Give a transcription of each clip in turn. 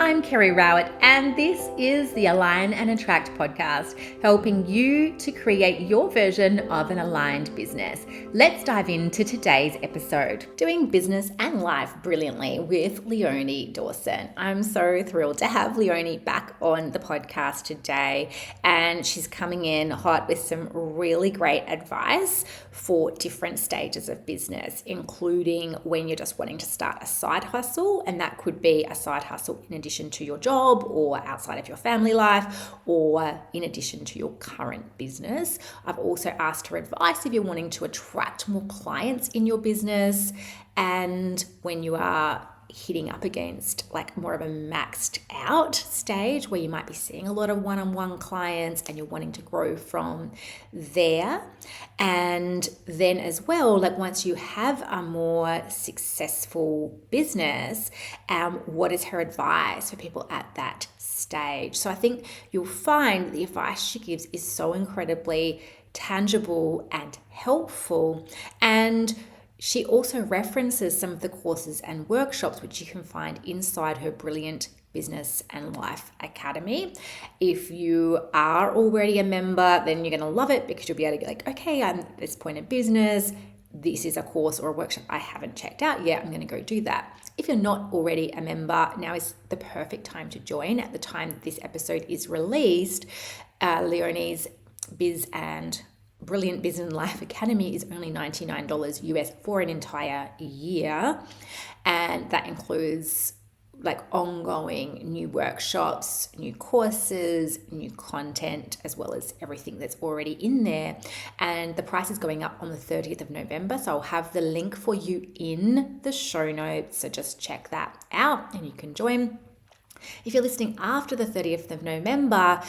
I'm Kerry Rowett, and this is the Align and Attract podcast, helping you to create your version of an aligned business. Let's dive into today's episode, Doing Business and Life Brilliantly with Leonie Dawson. I'm so thrilled to have Leonie back on the podcast today, and she's coming in hot with some really great advice for different stages of business, including when you're just wanting to start a side hustle, and that could be a side hustle in addition to your job or outside of your family life or in addition to your current business. I've also asked her advice if you're wanting to attract more clients in your business and when you are hitting up against like more of a maxed out stage where you might be seeing a lot of one-on-one clients and you're wanting to grow from there. And then as well, like once you have a more successful business, what is her advice for people at that stage? So I think you'll find the advice she gives is so incredibly tangible and helpful. And she also references some of the courses and workshops which you can find inside her brilliant Business and Life Academy. If you are already a member, then you're going to love it because you'll be able to be like, okay, I'm at this point in business. This is a course or a workshop I haven't checked out yet. I'm going to go do that. If you're not already a member, now is the perfect time to join. At the time that this episode is released, Leonie's Brilliant Business and Life Academy is only $99 US for an entire year. And that includes like ongoing new workshops, new courses, new content, as well as everything that's already in there. And the price is going up on the 30th of November. So I'll have the link for you in the show notes. So just check that out and you can join. If you're listening after the 30th of November,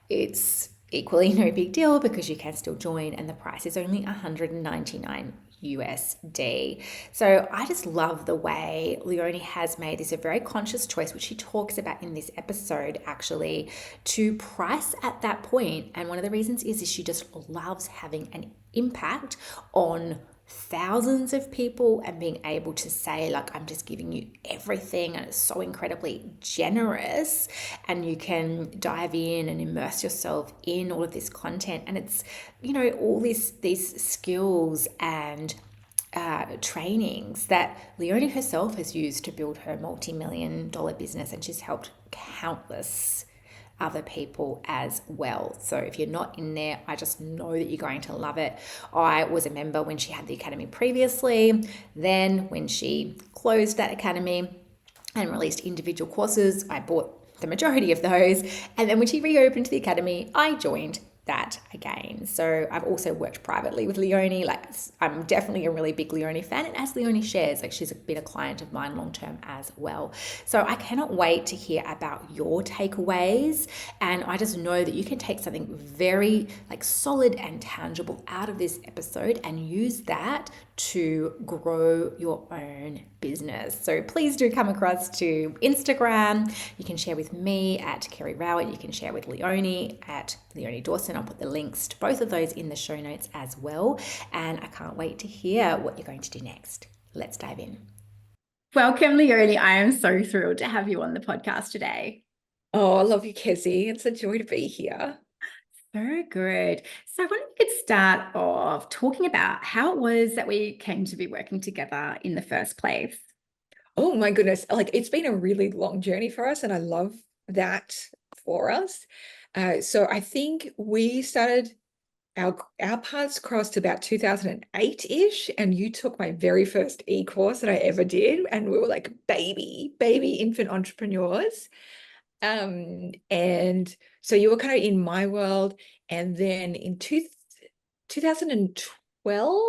it's equally no big deal because you can still join and the price is only $199 USD. So I just love the way Leonie has made this a very conscious choice, which she talks about in this episode actually, to price at that point. And one of the reasons is she just loves having an impact on thousands of people and being able to say like, I'm just giving you everything, and it's so incredibly generous, and you can dive in and immerse yourself in all of this content. And it's, you know, all these skills and trainings that Leonie herself has used to build her multi-million-dollar business, and she's helped countless other people as well. So if you're not in there, I just know that you're going to love it. I was a member when she had the academy previously. Then when she closed that academy and released individual courses, I bought the majority of those. And then when she reopened the academy, I joined that again. So I've also worked privately with Leonie. Like I'm definitely a really big Leonie fan, and as Leonie shares, like she's been a client of mine long term as well. So I cannot wait to hear about your takeaways, and I just know that you can take something very like solid and tangible out of this episode and use that to grow your own business. So please do come across to Instagram. You can share with me at Kerry Rowett. You can share with Leonie at Leonie Dawson. I'll put the links to both of those in the show notes as well. And I can't wait to hear what you're going to do next. Let's dive in. Welcome, Leonie. I am so thrilled to have you on the podcast today. Oh, I love you, Kezzy. It's a joy to be here. Very good. So I wonder if we could start off talking about how it was that we came to be working together in the first place. Oh my goodness. Like it's been a really long journey for us, and I love that for us. So I think we started our paths crossed about 2008-ish, and you took my very first e-course that I ever did, and we were like baby infant entrepreneurs. And so you were kind of in my world, and then in 2012,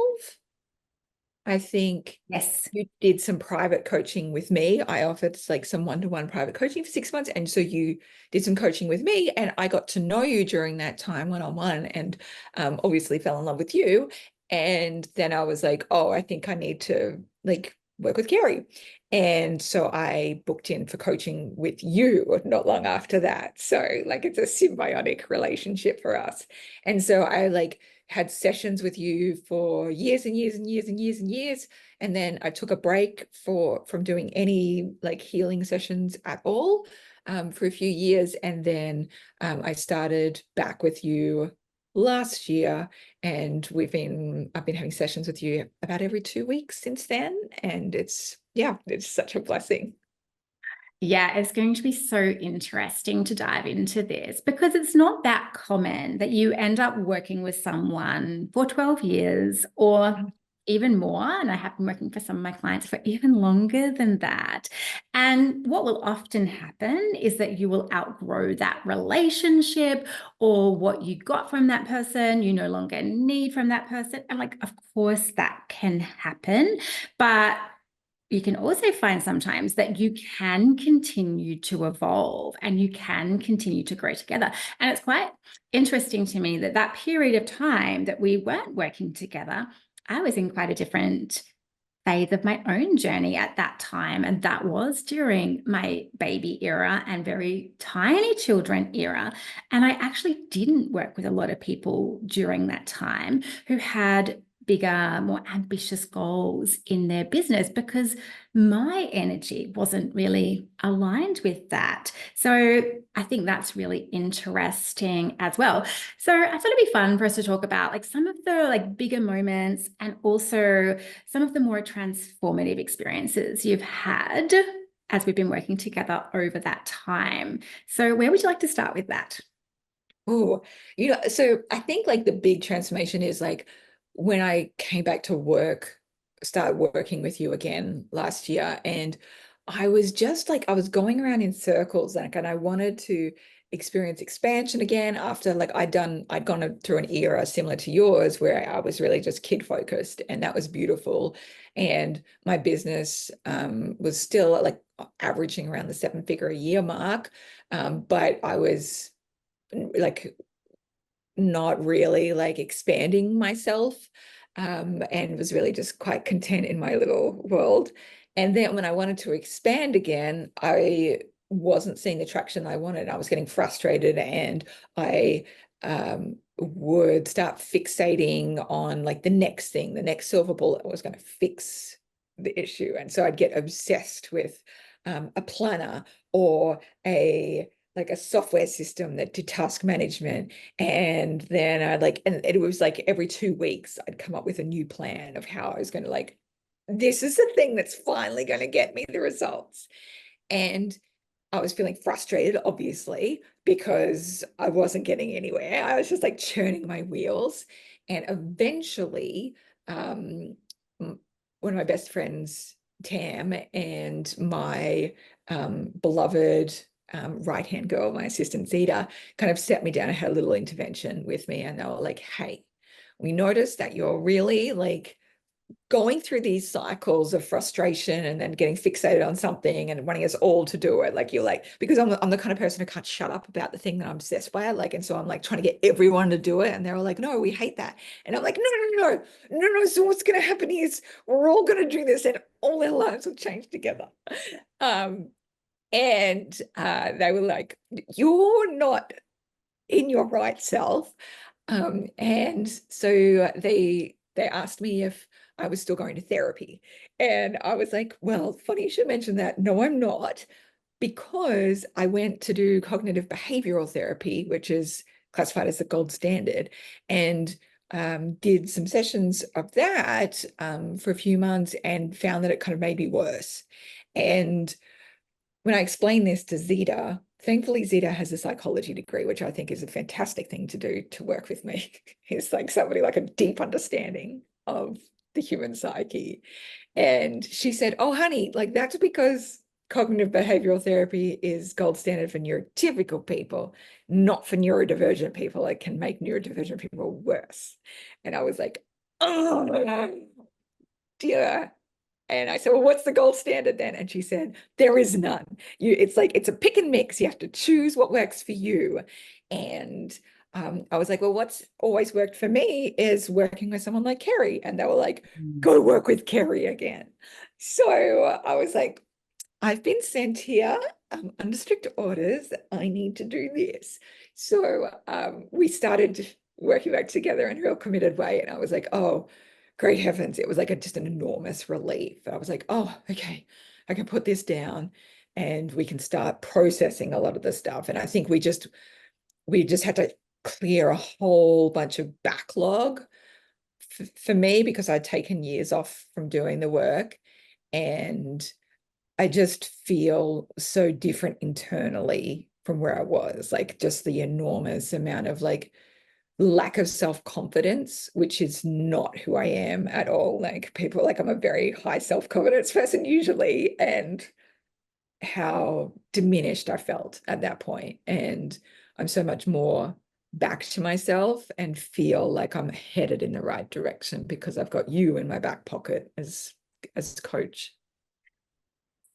I think, Yes. you did some private coaching with me. I offered like some one-to-one private coaching for 6 months. And so you did some coaching with me, and I got to know you during that time one-on-one, and obviously fell in love with you. And then I was like, oh, I think I need to like work with Kerry. And so I booked in for coaching with you not long after that. So like it's a symbiotic relationship for us. And so I like had sessions with you for years and years and years and years and years. And then I took a break from doing any like healing sessions at all. for a few years. And then I started back with you last year, and I've been having sessions with you about every 2 weeks since then. And it's such a blessing. Yeah, it's going to be so interesting to dive into this because it's not that common that you end up working with someone for 12 years or even more. And I have been working for some of my clients for even longer than that. And what will often happen is that you will outgrow that relationship or what you got from that person, you no longer need from that person. And like, of course, that can happen. But you can also find sometimes that you can continue to evolve and you can continue to grow together. And it's quite interesting to me that that period of time that we weren't working together, I was in quite a different phase of my own journey at that time. And that was during my baby era and very tiny children era. And I actually didn't work with a lot of people during that time who had bigger, more ambitious goals in their business because my energy wasn't really aligned with that. So I think that's really interesting as well. So I thought it'd be fun for us to talk about like some of the like bigger moments and also some of the more transformative experiences you've had as we've been working together over that time. So where would you like to start with that? Oh, so I think like the big transformation is like when I came back to work, started working with you again last year, and I was just like I was going around in circles, like, and I wanted to experience expansion again after like I'd gone through an era similar to yours where I was really just kid focused, and that was beautiful. And my business was still like averaging around the 7-figure a year mark, but I was like not really like expanding myself, and was really just quite content in my little world. And then when I wanted to expand again, I wasn't seeing the traction I wanted. I was getting frustrated, and I would start fixating on like the next thing, the next silver bullet that was going to fix the issue. And so I'd get obsessed with a planner or a software system that did task management. And then and it was like every 2 weeks, I'd come up with a new plan of how I was going to this is the thing that's finally going to get me the results. And I was feeling frustrated, obviously, because I wasn't getting anywhere. I was just like churning my wheels. And eventually, one of my best friends, Tam, and my beloved right-hand girl, my assistant Zeta, kind of sat me down and had a little intervention with me. And they were like, hey, we noticed that you're really like going through these cycles of frustration and then getting fixated on something and wanting us all to do it. Like you're like, because I'm the kind of person who can't shut up about the thing that I'm obsessed by. And so I'm like trying to get everyone to do it. And they're all like, no, we hate that. And I'm like, no. So what's going to happen is we're all going to do this and all our lives will change together. And they were like, you're not in your right self. And so they asked me if I was still going to therapy. And I was like, well, funny you should mention that. No, I'm not, because I went to do cognitive behavioral therapy, which is classified as the gold standard, and did some sessions of that for a few months and found that it kind of made me worse. And when I explained this to Zeta, thankfully Zeta has a psychology degree, which I think is a fantastic thing to do to work with me. It's like somebody like a deep understanding of the human psyche. And she said, oh, honey, like that's because cognitive behavioral therapy is gold standard for neurotypical people, not for neurodivergent people. It can make neurodivergent people worse. And I was like, oh, dear. And I said, well, what's the gold standard then? And she said, there is none. It's like, it's a pick and mix. You have to choose what works for you. And I was like, well, what's always worked for me is working with someone like Kerry. And they were like, go work with Kerry again. So I was like, I've been sent here under strict orders. I need to do this. So we started working back together in a real committed way. And I was like, oh, great heavens. It was like just an enormous relief. I was like, oh, okay, I can put this down. and we can start processing a lot of the stuff. And I think we just had to clear a whole bunch of backlog for me, because I'd taken years off from doing the work, and I just feel so different internally from where I was, like just the enormous amount of like lack of self-confidence, which is not who I am at all. Like people, like I'm a very high self-confidence person usually, and how diminished I felt at that point. And I'm so much more back to myself and feel like I'm headed in the right direction because I've got you in my back pocket as coach.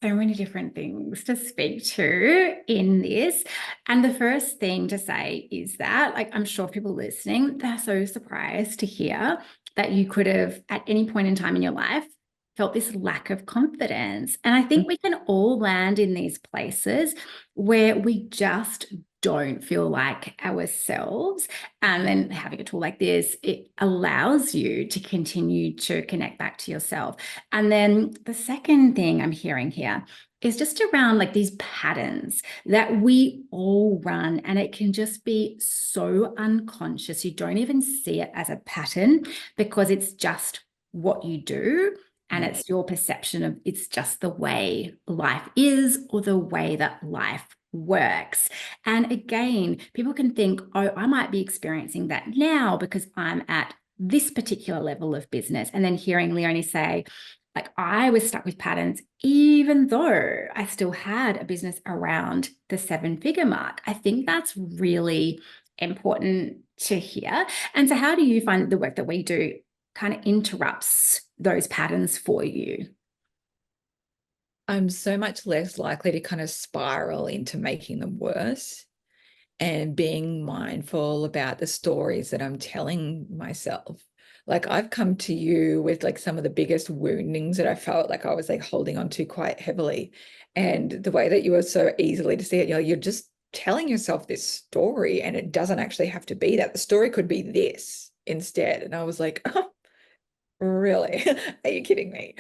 So many different things to speak to in this. And the first thing to say is that, like, I'm sure people listening, they're so surprised to hear that you could have, at any point in time in your life, felt this lack of confidence. And I think we can all land in these places where we just don't feel like ourselves. And then having a tool like this, it allows you to continue to connect back to yourself. And then the second thing I'm hearing here is just around like these patterns that we all run, and it can just be so unconscious. You don't even see it as a pattern because it's just what you do. And it's your perception of it's just the way life is or the way that life works. And again, people can think, oh, I might be experiencing that now because I'm at this particular level of business. And then hearing Leonie say, like, I was stuck with patterns, even though I still had a business around the 7-figure mark. I think that's really important to hear. And so how do you find the work that we do kind of interrupts those patterns for you? I'm so much less likely to kind of spiral into making them worse, and being mindful about the stories that I'm telling myself. Like I've come to you with like some of the biggest woundings that I felt like I was like holding on to quite heavily. And the way that you were so easily to see it, you're just telling yourself this story, and it doesn't actually have to be that. The story could be this instead. And I was like, oh, really? Are you kidding me?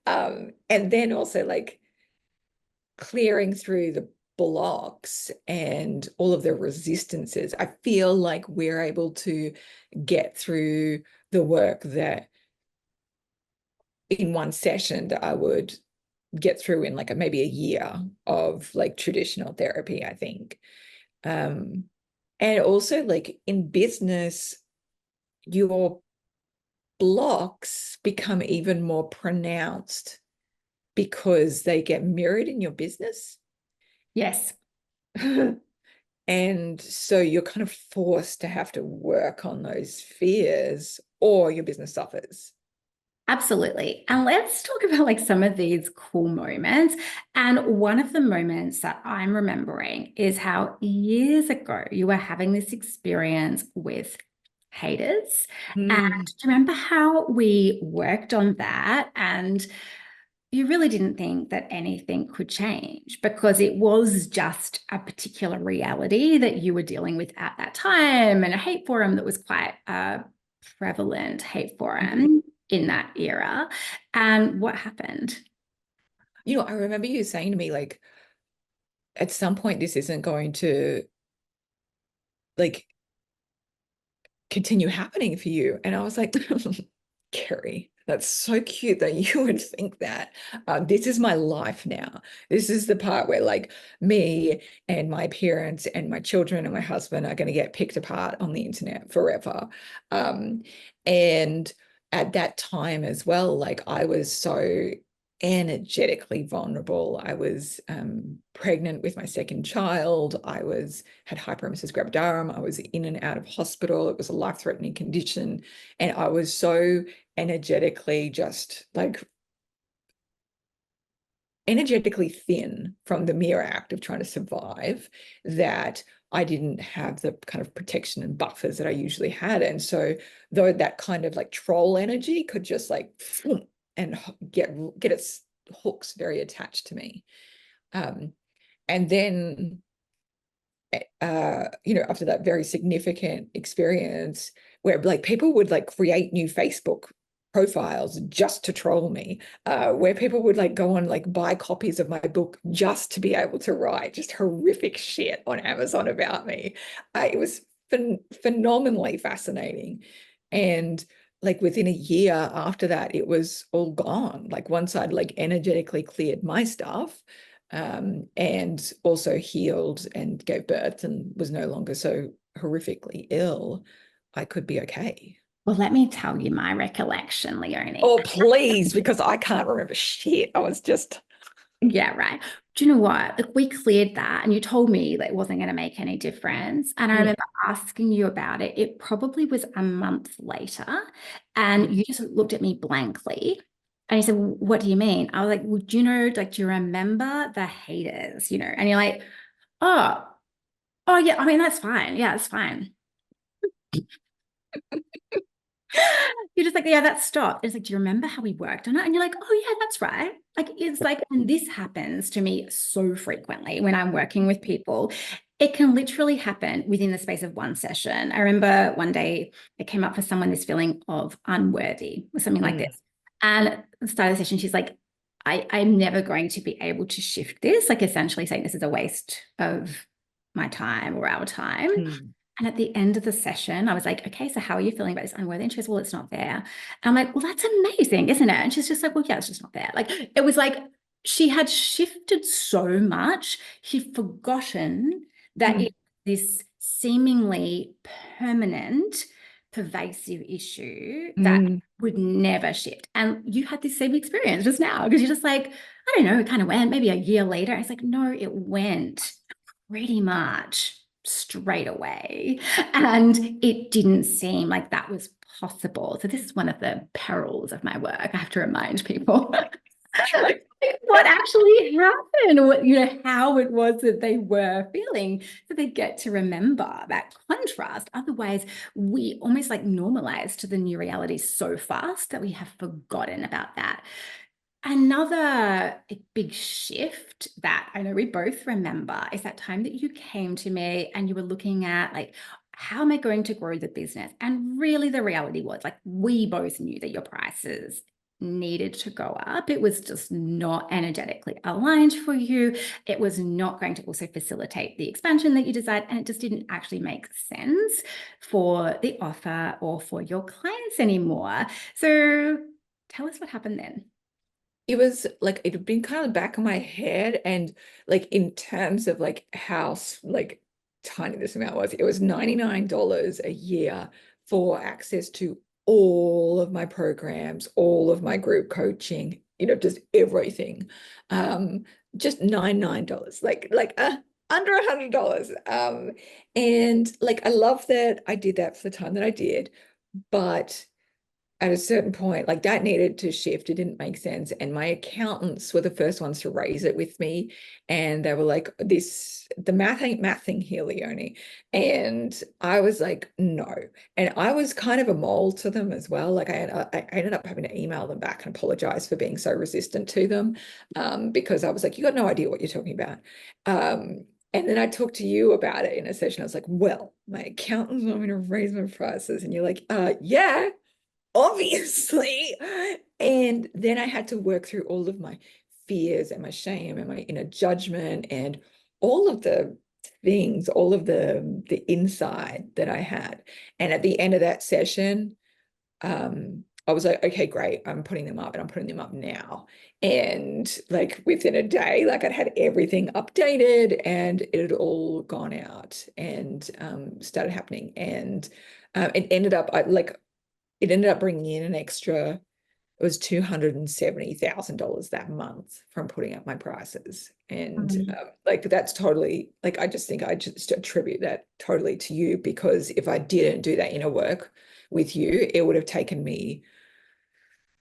And then also like clearing through the blocks and all of the resistances, I feel like we're able to get through the work that in one session that I would get through in like maybe a year of like traditional therapy, I think. And also like in business, your blocks become even more pronounced because they get mirrored in your business. Yes. And so you're kind of forced to have to work on those fears or your business suffers. Absolutely. And let's talk about like some of these cool moments. And one of the moments that I'm remembering is how years ago you were having this experience with haters. And Mm. do you remember how we worked on that? And you really didn't think that anything could change because it was just a particular reality that you were dealing with at that time, and a hate forum that was quite a prevalent hate forum in that era. And what happened? You know, I remember you saying to me, like, at some point, this isn't going to like continue happening for you. And I was like, Carrie, that's so cute that you would think that. This is my life now. This is the part where like me and my parents and my children and my husband are going to get picked apart on the internet forever. And at that time as well, like I was so energetically vulnerable. I was pregnant with my second child. I had hyperemesis gravidarum. I was in and out of hospital. It was a life-threatening condition. And I was so energetically just like energetically thin from the mere act of trying to survive, that I didn't have the kind of protection and buffers that I usually had. And so though that kind of like troll energy could just like and get its hooks very attached to me. And then you know, after that very significant experience where like people would like create new Facebook profiles just to troll me, where people would like go on like buy copies of my book just to be able to write just horrific shit on Amazon about me. It was phenomenally fascinating. And like within a year after that, it was all gone. Like once I'd like energetically cleared my stuff, and also healed and gave birth and was no longer so horrifically ill, I could be okay. Well, let me tell you my recollection, Leonie. Oh, please, because I can't remember shit. I was just, Yeah, right. Do you know what? Like we cleared that and you told me that it wasn't going to make any difference. And I remember asking you about it. It probably was a month later. And you just looked at me blankly. And you said, "Well, what do you mean?" I was like, well, do you know, like, do you remember the haters, you know? And you're like, oh, oh yeah, I mean, that's fine. Yeah, it's fine. You're just like, yeah, that stopped. It's like, do you remember how we worked on it? And you're like, oh, yeah, that's right. Like, it's like, and this happens to me so frequently when I'm working with people. It can literally happen within the space of one session. I remember one day it came up for someone, this feeling of unworthy or something like this. And at the start of the session, she's like, I'm never going to be able to shift this, like essentially saying this is a waste of my time or our time. And at the end of the session, I was like, okay, so how are you feeling about this unworthy? And she goes, well, it's not there. And I'm like, well, that's amazing, isn't it? And she's just like, well, yeah, it's just not there. Like, it was like she had shifted so much, she'd forgotten that it's this seemingly permanent, pervasive issue that would never shift. And you had this same experience just now because you're just like, I don't know, it kind of went maybe a year later. It's like, no, it went pretty much straight away. And it didn't seem like that was possible. So this is one of the perils of my work. I have to remind people what actually happened, what, you know, how it was that they were feeling, so they get to remember that contrast. Otherwise, we almost like normalize to the new reality so fast that we have forgotten about that. Another big shift that I know we both remember is that time that you came to me and you were looking at like, how am I going to grow the business? And really the reality was like, we both knew that your prices needed to go up. It was just not energetically aligned for you. It was not going to also facilitate the expansion that you desired. And it just didn't actually make sense for the offer or for your clients anymore. So tell us what happened then. it was like it had been kind of back of my head, and like in terms of like how like tiny this amount was, it was $99 a year for access to all of my programs, all of my group coaching, you know, just everything. Just $99, under $100. And like I love that I did that for the time that I did, but at a certain point, like that needed to shift. It didn't make sense. And my accountants were the first ones to raise it with me. And they were like, the math ain't mathing here, Leonie. And I was like, no. And I was kind of a mole to them as well. Like I ended up having to email them back and apologize for being so resistant to them, because I was like, you got no idea what you're talking about. And then I talked to you about it in a session. I was like, well, my accountants want me to raise my prices. And you're like, yeah, obviously. And then I had to work through all of my fears and my shame and my inner judgment and all of the things, all of the inside that I had. And at the end of that session, I was like, okay, great, I'm putting them up, and I'm putting them up now. And like within a day, like I'd had everything updated and it had all gone out and started happening. And it ended up, it ended up bringing in an extra, it was $270,000 that month from putting up my prices. And like that's totally, like I just think I just attribute that totally to you, because if I didn't do that inner work with you, it would have taken me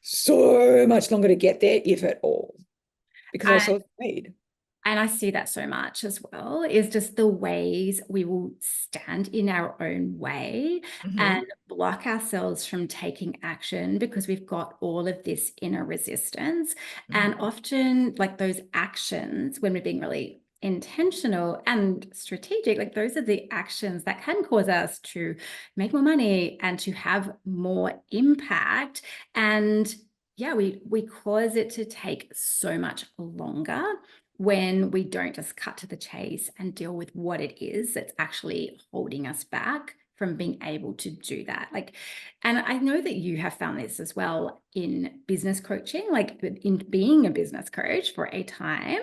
so much longer to get there, if at all, because I was so afraid. And I see that so much as well, is just the ways we will stand in our own way and block ourselves from taking action because we've got all of this inner resistance. And often like those actions, when we're being really intentional and strategic, like those are the actions that can cause us to make more money and to have more impact. And yeah, we cause it to take so much longer when we don't just cut to the chase and deal with what it is that's actually holding us back from being able to do that. Like, and I know that you have found this as well in business coaching, like in being a business coach for a time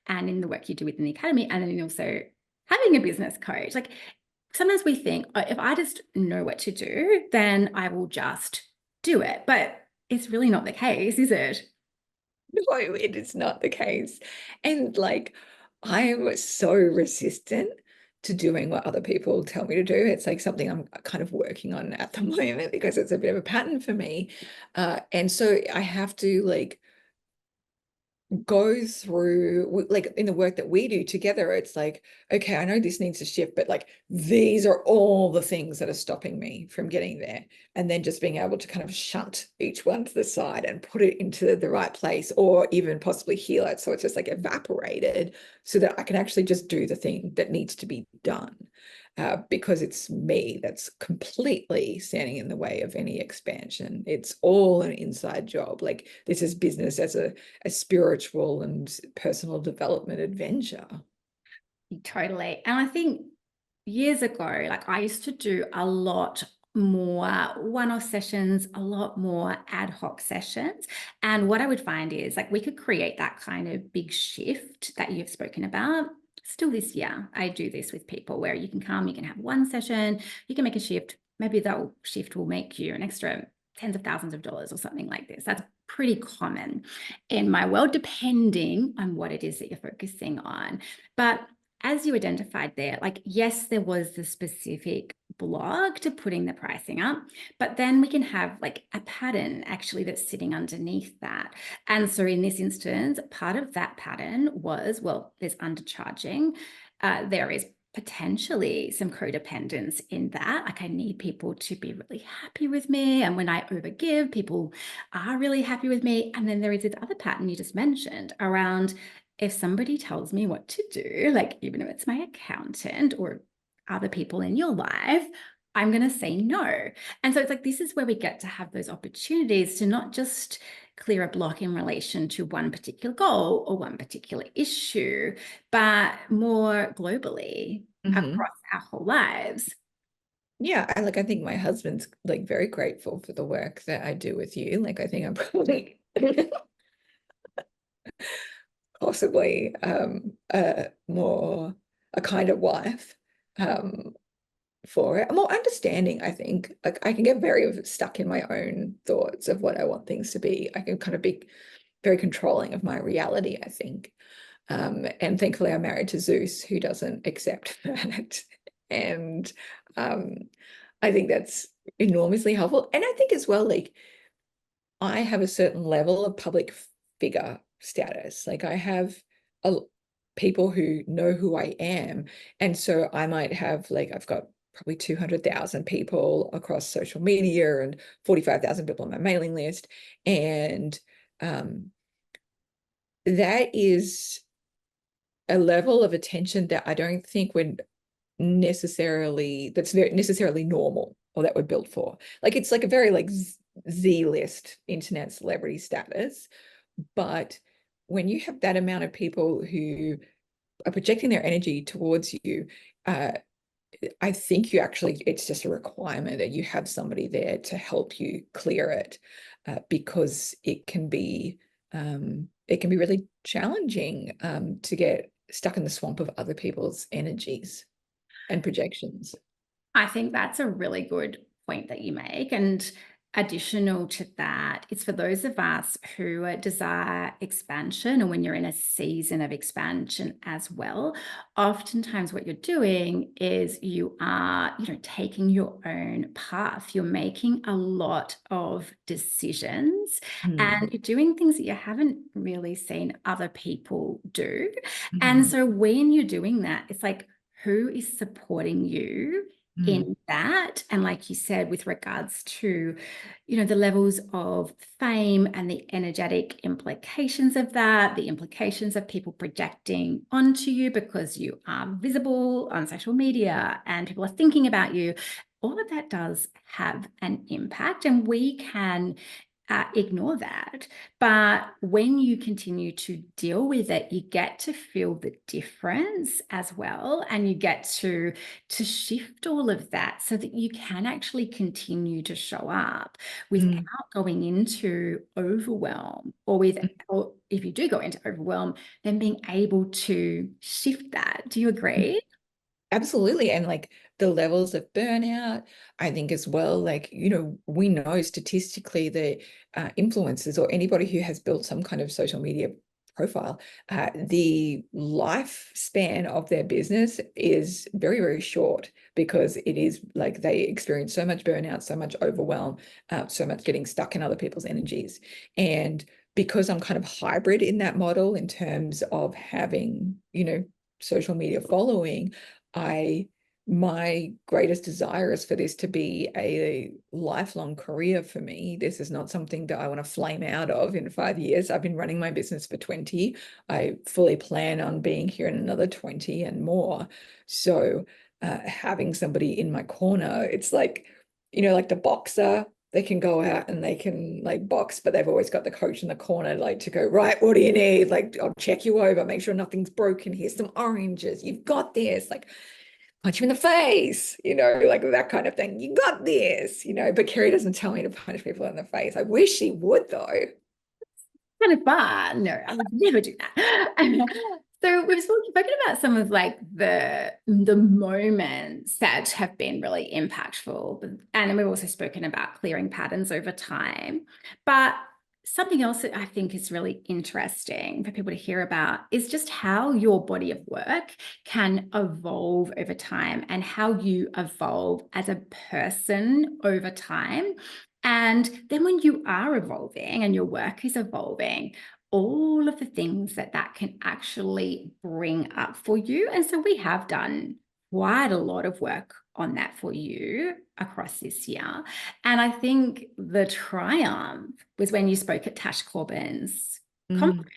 and in the work you do within the academy, and then also having a business coach. Like sometimes we think, oh, if I just know what to do, then I will just do it. But it's really not the case, is it? No, it is not the case. And like, I am so resistant to doing what other people tell me to do. It's like something I'm kind of working on at the moment because it's a bit of a pattern for me. And so I have to like go through, like in the work that we do together, it's like, okay, I know this needs to shift, but like these are all the things that are stopping me from getting there. And then just being able to kind of shunt each one to the side and put it into the right place, or even possibly heal it so it's just like evaporated, so that I can actually just do the thing that needs to be done. Because it's me that's completely standing in the way of any expansion. It's all an inside job. Like this is business as a spiritual and personal development adventure. Totally. And I think years ago, like I used to do a lot more one-off sessions, a lot more ad hoc sessions. And what I would find is like we could create that kind of big shift that you've spoken about. Still this year, I do this with people where you can come, you can have one session, you can make a shift. Maybe that shift will make you an extra tens of thousands of dollars or something like this. That's pretty common in my world, depending on what it is that you're focusing on. But as you identified there, like, yes, there was the specific blog to putting the pricing up, but then we can have like a pattern actually that's sitting underneath that. And so in this instance, part of that pattern was, well, there's undercharging. There is potentially some codependence in that. Like I need people to be really happy with me. And when I overgive, people are really happy with me. And then there is this other pattern you just mentioned around if somebody tells me what to do, like even if it's my accountant or other people in your life, I'm going to say no. And so it's like, this is where we get to have those opportunities to not just clear a block in relation to one particular goal or one particular issue, but more globally across our whole lives. Yeah, I think my husband's like very grateful for the work that I do with you. Like I think I'm probably possibly more a kind of wife for it. I'm more understanding, I think. Like I can get very stuck in my own thoughts of what I want things to be. I can kind of be very controlling of my reality, I think. And thankfully I'm married to Zeus, who doesn't accept that. And I think that's enormously helpful. And I think as well, like I have a certain level of public figure status. Like I have people who know who I am. And so I might have like, I've got probably 200,000 people across social media and 45,000 people on my mailing list. And that is a level of attention that I don't think that's necessarily normal or that we're built for. Like it's like a very like Z-list internet celebrity status. But when you have that amount of people who are projecting their energy towards you, I think it's just a requirement that you have somebody there to help you clear it, because it can be really challenging to get stuck in the swamp of other people's energies and projections. I think that's a really good point that you make. And additional to that, it's for those of us who desire expansion, and when you're in a season of expansion as well, oftentimes what you're doing is you are, taking your own path. You're making a lot of decisions and you're doing things that you haven't really seen other people do. And so when you're doing that, it's like, who is supporting you in that. And like you said, with regards to, the levels of fame and the energetic implications of that, the implications of people projecting onto you because you are visible on social media and people are thinking about you, all of that does have an impact, and we can ignore that. But when you continue to deal with it, you get to feel the difference as well. And you get to shift all of that so that you can actually continue to show up without going into overwhelm, or if you do go into overwhelm, then being able to shift that. Do you agree? Absolutely. And like the levels of burnout, I think as well, like, we know statistically that influencers or anybody who has built some kind of social media profile, the lifespan of their business is very, very short, because it is like they experience so much burnout, so much overwhelm, so much getting stuck in other people's energies. And because I'm kind of hybrid in that model in terms of having, social media following, my greatest desire is for this to be a lifelong career for me. This is not something that I want to flame out of in 5 years. I've been running my business for 20. I fully plan on being here in another 20 and more. So having somebody in my corner, it's like, like the boxer, they can go out and they can like box, but they've always got the coach in the corner, like to go, right, what do you need? Like, I'll check you over, make sure nothing's broken. Here's some oranges. You've got this. Like, punch you in the face, like that kind of thing. You got this, but Kerry doesn't tell me to punch people in the face. I wish she would, though. Kind of fun. No, I would never do that. So we've spoken about some of like the moments that have been really impactful, and then we've also spoken about clearing patterns over time. But something else that I think is really interesting for people to hear about is just how your body of work can evolve over time, and how you evolve as a person over time. And then when you are evolving and your work is evolving, all of the things that can actually bring up for you. And so we have done quite a lot of work on that for you across this year. And I think the triumph was when you spoke at Tash Corbin's conference.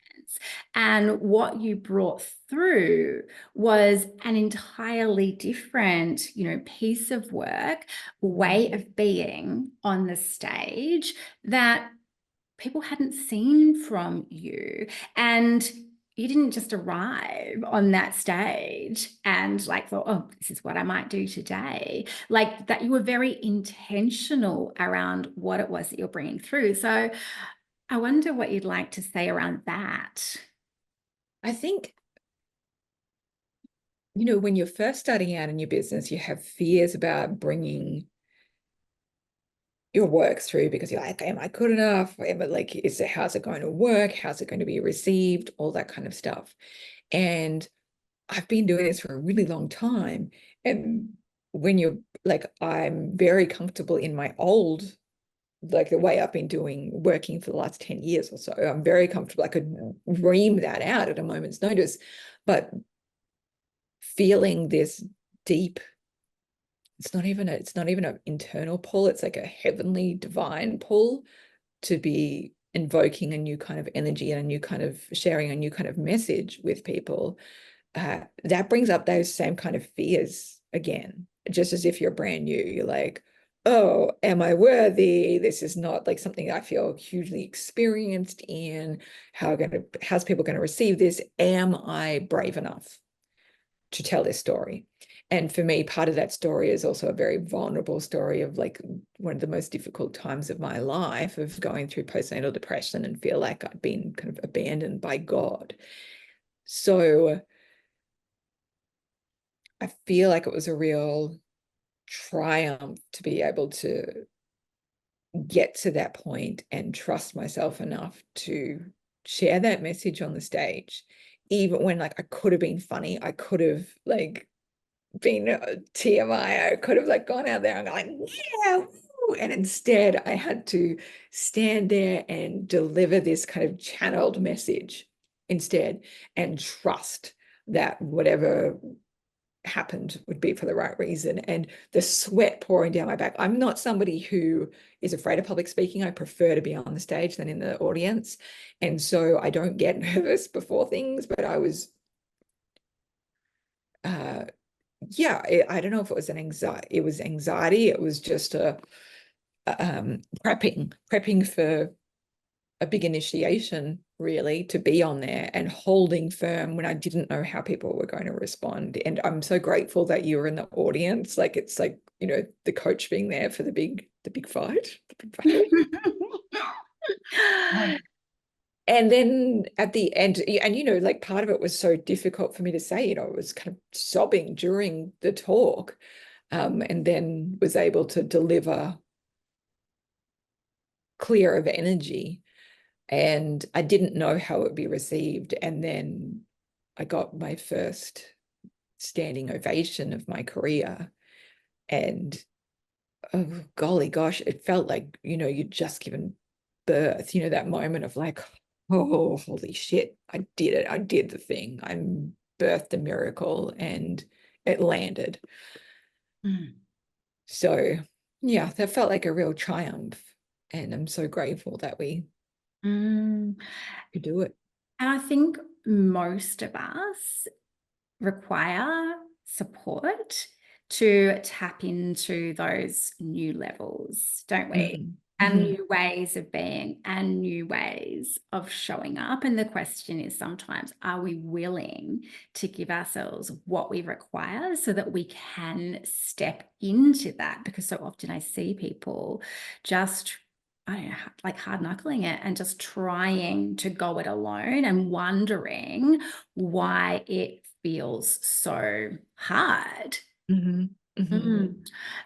And what you brought through was an entirely different, piece of work, way of being on the stage that people hadn't seen from you. And you didn't just arrive on that stage and like thought, oh, this is what I might do today. Like that, you were very intentional around what it was that you're bringing through. So I wonder what you'd like to say around that. I think, when you're first starting out in your business, you have fears about bringing your work through, because you're like, am I good enough? How's it going to work? How's it going to be received? All that kind of stuff. And I've been doing this for a really long time. And when you're like, I'm very comfortable in my old, like the way I've been working for the last 10 years or so. I'm very comfortable. I could ream that out at a moment's notice. But feeling this deep, it's not even an internal pull, it's like a heavenly divine pull to be invoking a new kind of energy and a new kind of sharing a new kind of message with people. That brings up those same kind of fears again, just as if you're brand new. You're like, oh, am I worthy? This is not like something I feel hugely experienced in. How's people going to receive this? Am I brave enough to tell this story? And for me, part of that story is also a very vulnerable story of like one of the most difficult times of my life, of going through postnatal depression and feel like I'd been kind of abandoned by God. So I feel like it was a real triumph to be able to get to that point and trust myself enough to share that message on the stage, even when like I could have been funny, I could have like been TMI, I could have like gone out there and like, yeah, woo! And instead I had to stand there and deliver this kind of channeled message instead, and trust that whatever happened would be for the right reason, and the sweat pouring down my back. I'm not somebody who is afraid of public speaking. I prefer to be on the stage than in the audience, and so I don't get nervous before things, but I was yeah, I don't know if it was anxiety. It was just a prepping for a big initiation, really, to be on there and holding firm when I didn't know how people were going to respond. And I'm so grateful that you were in the audience. Like, it's like, you know, the coach being there for the big fight, the big battle. And then at the end, and you know, like, part of it was so difficult for me to say, you know, I was kind of sobbing during the talk, and then was able to deliver clear of energy. And I didn't know how it would be received. And then I got my first standing ovation of my career. And oh, golly gosh, it felt like, you know, you'd just given birth, you know, that moment of like, oh, holy shit, I did it. I did the thing. I birthed a miracle, and it landed. So yeah, that felt like a real triumph. And I'm so grateful that we could do it. And I think most of us require support to tap into those new levels, don't we? And new ways of being and new ways of showing up. And the question is sometimes, are we willing to give ourselves what we require so that we can step into that? Because so often I see people just, I don't know, like hard knuckling it and just trying to go it alone and wondering why it feels so hard.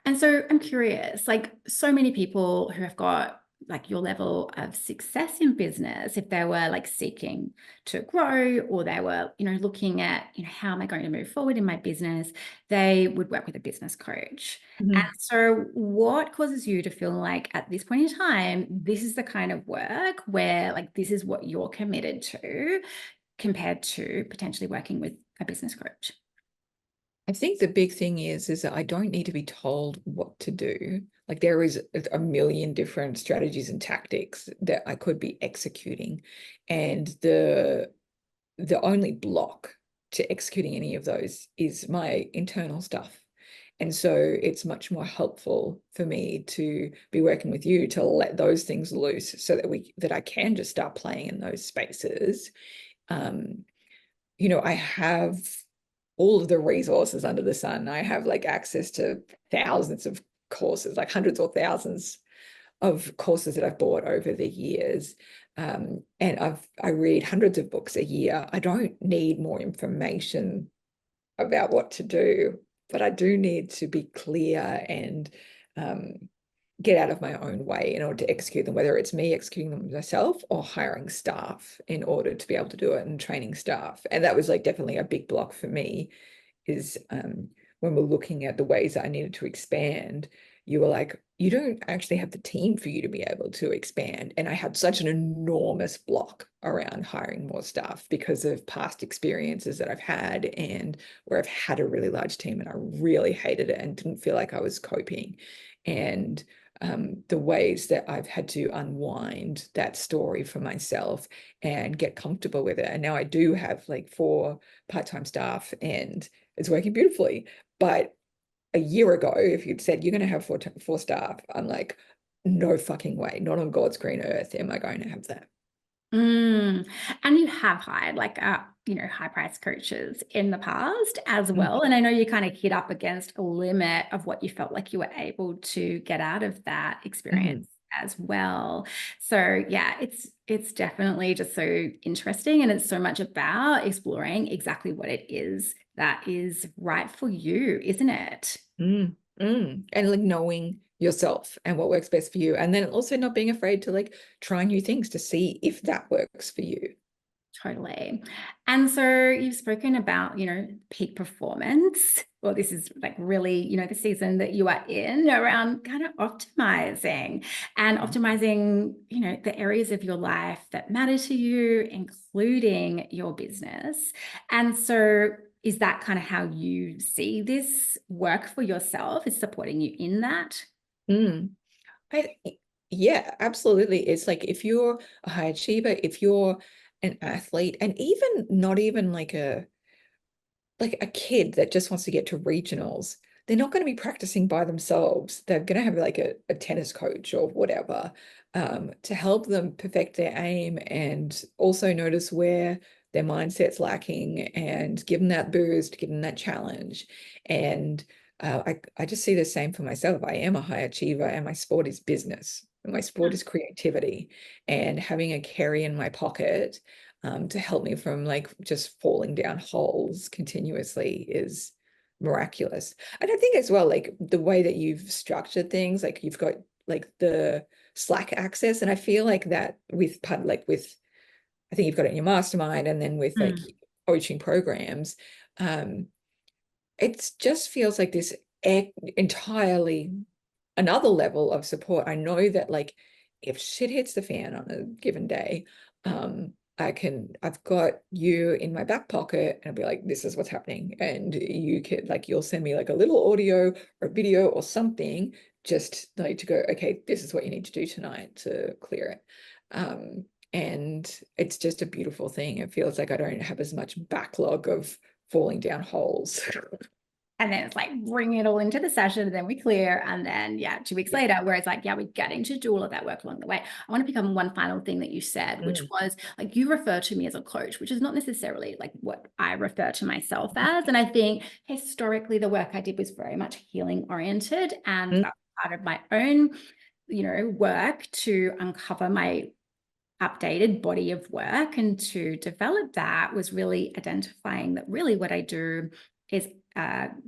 And so I'm curious, like, so many people who have got like your level of success in business, if they were like seeking to grow, or they were, you know, looking at, you know, how am I going to move forward in my business, they would work with a business coach. And so what causes you to feel like at this point in time, this is the kind of work where like this is what you're committed to, compared to potentially working with a business coach? I think the big thing is that I don't need to be told what to do. Like, there is a million different strategies and tactics that I could be executing. And the only block to executing any of those is my internal stuff. And so it's much more helpful for me to be working with you to let those things loose, so that I can just start playing in those spaces. You know, I have all of the resources under the sun. I have like access to thousands of courses, like hundreds or thousands of courses that I've bought over the years. And I read hundreds of books a year. I don't need more information about what to do, but I do need to be clear and get out of my own way in order to execute them, whether it's me executing them myself or hiring staff in order to be able to do it, and training staff. And that was like definitely a big block for me, is when we're looking at the ways that I needed to expand, you were like, you don't actually have the team for you to be able to expand. And I had such an enormous block around hiring more staff because of past experiences that I've had, and where I've had a really large team and I really hated it and didn't feel like I was coping. And the ways that I've had to unwind that story for myself and get comfortable with it. And now I do have like 4 part-time staff, and it's working beautifully. But a year ago, if you'd said you're going to have 4 staff, I'm like, no fucking way, not on God's green earth am I going to have that. And you have hired like you know, high price coaches in the past as well. And I know you kind of hit up against a limit of what you felt like you were able to get out of that experience as well. So yeah, it's definitely just so interesting, and it's so much about exploring exactly what it is that is right for you, isn't it? And like knowing yourself and what works best for you, and then also not being afraid to like try new things to see if that works for you. Totally. And so you've spoken about, you know, peak performance. Well, this is like really, you know, the season that you are in around kind of optimizing and optimizing, you know, the areas of your life that matter to you, including your business. And so is that kind of how you see this work for yourself, is supporting you in that? Mm. I, yeah, absolutely. It's like if you're a high achiever, if you're an athlete, and even not even like a kid that just wants to get to regionals, they're not going to be practicing by themselves. They're going to have like a tennis coach or whatever, to help them perfect their aim and also notice where their mindset's lacking and give them that boost, give them that challenge. And I just see the same for myself. I am a high achiever and my sport is business. And my sport is creativity, and having a carry in my pocket to help me from like just falling down holes continuously is miraculous. And I think as well, like the way that you've structured things, like you've got like the Slack access, and I feel like that with part like with, I think you've got it in your mastermind and then with like coaching programs, it just feels like this entirely another level of support. I know that like if shit hits the fan on a given day, I've got you in my back pocket and I'll be like, this is what's happening. And you could like, you'll send me like a little audio or video or something, just like to go, okay, this is what you need to do tonight to clear it. And it's just a beautiful thing. It feels like I don't have as much backlog of falling down holes. And then it's like bring it all into the session, and then we clear. And then, 2 weeks later, where it's like, we're getting to do all of that work along the way. I want to pick up on one final thing that you said, which was like, you refer to me as a coach, which is not necessarily like what I refer to myself as. And I think historically, the work I did was very much healing oriented. And that was part of my own, work to uncover my updated body of work. And to develop that was really identifying that really what I do is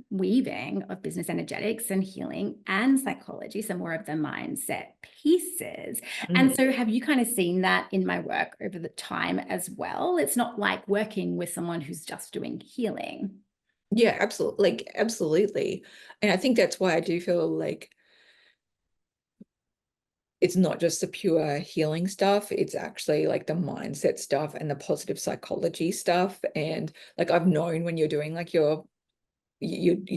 weaving of business energetics and healing and psychology, so more of the mindset pieces. And so have you kind of seen that in my work over the time as well? It's not like working with someone who's just doing healing. Yeah, absolutely. Like, absolutely. And I think that's why I do feel like it's not just the pure healing stuff, it's actually like the mindset stuff and the positive psychology stuff. And like I've known when you're doing like you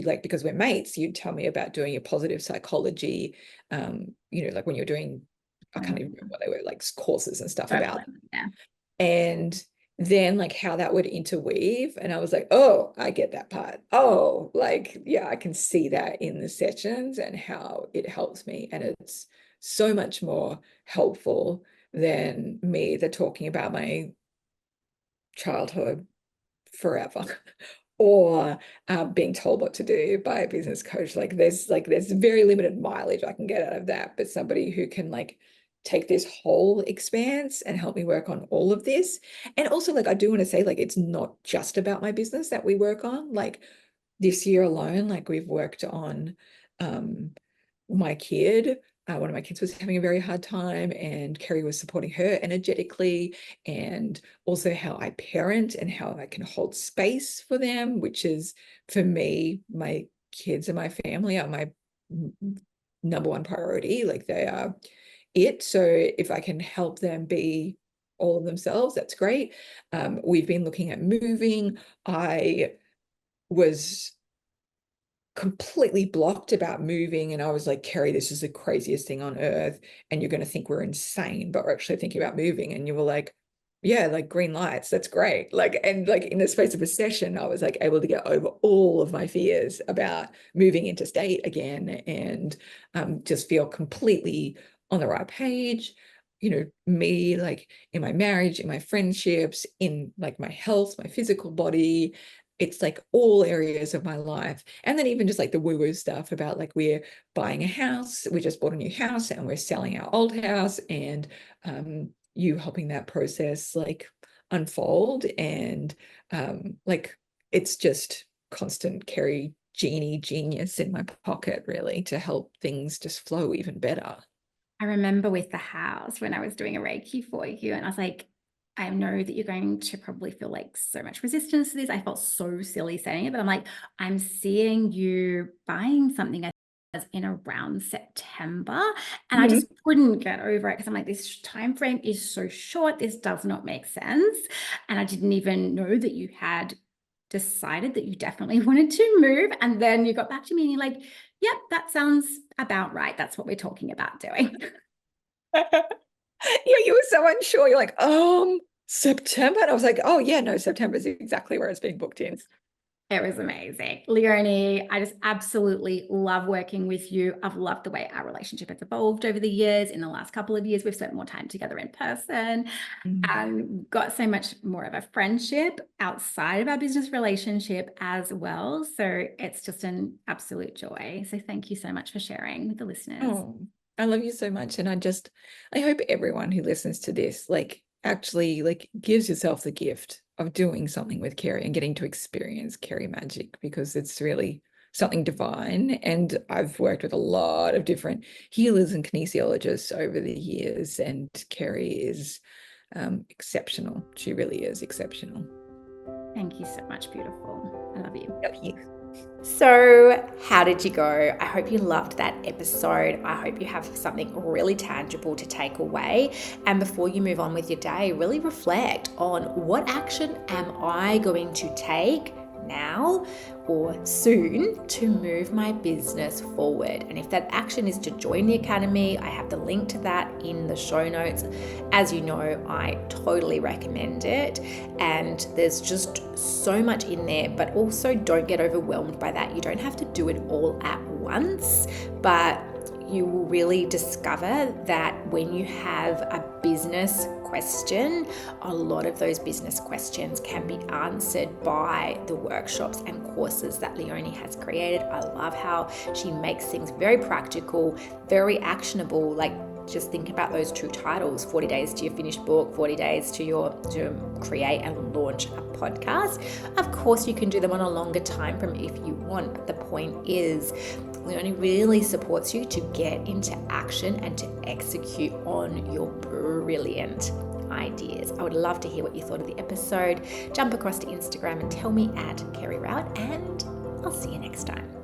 like, because we're mates, you'd tell me about doing your positive psychology, like when you're doing, I can't even remember what they were, like courses and stuff about them. Yeah. And then like how that would interweave, and I was like, oh, I get that part. Oh, like, yeah, I can see that in the sessions and how it helps me. And it's so much more helpful than me talking about my childhood forever or being told what to do by a business coach. There's very limited mileage I can get out of that, but somebody who can like take this whole expanse and help me work on all of this. And also, like, I do want to say, like, it's not just about my business that we work on. Like this year alone, like we've worked on my kid. One of my kids was having a very hard time, and Kerry was supporting her energetically, and also how I parent and how I can hold space for them, which is, for me, my kids and my family are my number one priority. Like they are it. So if I can help them be all of themselves, that's great. We've been looking at moving. I was completely blocked about moving, and I was like, Kerry, this is the craziest thing on earth, and you're going to think we're insane, but we're actually thinking about moving. And you were like, yeah, like green lights, that's great. Like, and like in the space of a session, I was like able to get over all of my fears about moving interstate again, and just feel completely on the right page. Me, like in my marriage, in my friendships, in like my health, my physical body. It's like all areas of my life. And then even just like the woo-woo stuff about like we're buying a house, we just bought a new house and we're selling our old house, and you helping that process like unfold. And like it's just constant Kerry genie genius in my pocket, really, to help things just flow even better. I remember with the house when I was doing a Reiki for you, and I was like, I know that you're going to probably feel like so much resistance to this. I felt so silly saying it, but I'm like, I'm seeing you buying something in around September, and I just couldn't get over it because I'm like, this time frame is so short. This does not make sense. And I didn't even know that you had decided that you definitely wanted to move. And then you got back to me and you're like, yep, that sounds about right. That's what we're talking about doing. Yeah, you were so unsure. You're like, September. And I was like, oh yeah, no, September is exactly where it's being booked in. It was amazing. Leonie, I just absolutely love working with you. I've loved the way our relationship has evolved over the years. In the last couple of years, we've spent more time together in person and got so much more of a friendship outside of our business relationship as well. So it's just an absolute joy. So thank you so much for sharing with the listeners. Oh, I love you so much. And I hope everyone who listens to this, actually gives yourself the gift of doing something with Kerry and getting to experience Kerry magic, because it's really something divine. And I've worked with a lot of different healers and kinesiologists over the years, and Kerry is exceptional. She really is exceptional. Thank you so much, beautiful. I love you. Love you. So, how did you go? I hope you loved that episode. I hope you have something really tangible to take away. And before you move on with your day, really reflect on what action am I going to take now or soon to move my business forward. And if that action is to join the academy, I have the link to that in the show notes. As you know, I totally recommend it. And there's just so much in there, but also don't get overwhelmed by that. You don't have to do it all at once, but you will really discover that when you have a business question, a lot of those business questions can be answered by the workshops and courses that Leonie has created. I love how she makes things very practical, very actionable. Like, just think about those two titles: 40 days to your finished book, 40 days to create and launch a podcast. Of course, you can do them on a longer time frame if you want, but the point is, Leonie really supports you to get into action and to execute on your brilliant ideas. I would love to hear what you thought of the episode. Jump across to Instagram and tell me at Kerry Rout, and I'll see you next time.